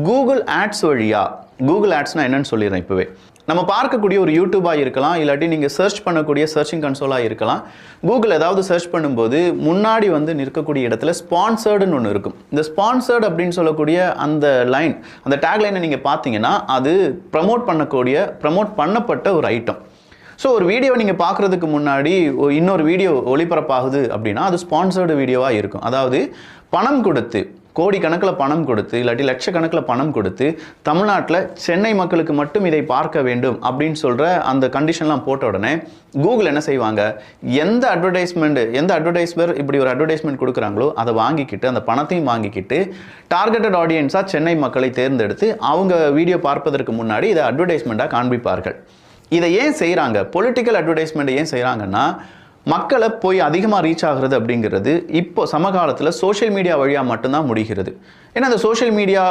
Google ads வழியா, Google ஆட்ஸ்னால் என்னன்னு சொல்லிடுறேன் இப்போவே. நம்ம பார்க்கக்கூடிய ஒரு யூடியூபாக இருக்கலாம், இல்லாட்டி நீங்கள் சர்ச் பண்ணக்கூடிய சர்ச்சிங் கன்சோலாக இருக்கலாம். கூகுள் ஏதாவது சர்ச் பண்ணும்போது முன்னாடி வந்து நிற்கக்கூடிய இடத்துல ஸ்பான்சர்டுன்னு ஒன்று இருக்கும். இந்த ஸ்பான்சர்டு அப்படின்னு சொல்லக்கூடிய அந்த லைன், அந்த டேக்லைனை நீங்கள் பார்த்தீங்கன்னா அது ப்ரமோட் பண்ணப்பட்ட ஒரு ஐட்டம். ஸோ ஒரு வீடியோ நீங்கள் பார்க்குறதுக்கு முன்னாடி இன்னொரு வீடியோ ஒளிபரப்பாகுது அப்படின்னா அது ஸ்பான்சர்டு வீடியோவாக இருக்கும். அதாவது பணம் கொடுத்து, கோடிக்கணக்கில் பணம் கொடுத்து, இல்லாட்டி லட்சக்கணக்கில் பணம் கொடுத்து, தமிழ்நாட்டில் சென்னை மக்களுக்கு மட்டும் இதை பார்க்க வேண்டும் அப்படின்னு சொல்கிற அந்த கண்டிஷன்லாம் போட்ட உடனே கூகுள் என்ன செய்வாங்க, எந்த அட்வர்டைஸ்வர் இப்படி ஒரு அட்வர்டைஸ்மெண்ட் கொடுக்குறாங்களோ அதை வாங்கிக்கிட்டு, அந்த பணத்தையும் வாங்கிக்கிட்டு டார்கெட்டட் ஆடியன்ஸாக சென்னை மக்களை தேர்ந்தெடுத்து அவங்க வீடியோ பார்ப்பதற்கு முன்னாடி இதை அட்வர்டைஸ்மெண்ட்டாக காண்பிப்பார்கள். இதை ஏன் செய்கிறாங்க, பொலிட்டிக்கல் அட்வர்டைஸ்மெண்ட் ஏன் செய்கிறாங்கன்னா, மக்களை போய் அதிகமாக ரீச் ஆகிறது அப்படிங்கிறது இப்போ சமகாலத்தில் சோஷியல் மீடியா வழியாக மட்டும்தான் முடிகிறது. ஏன்னா அந்த சோஷியல் மீடியா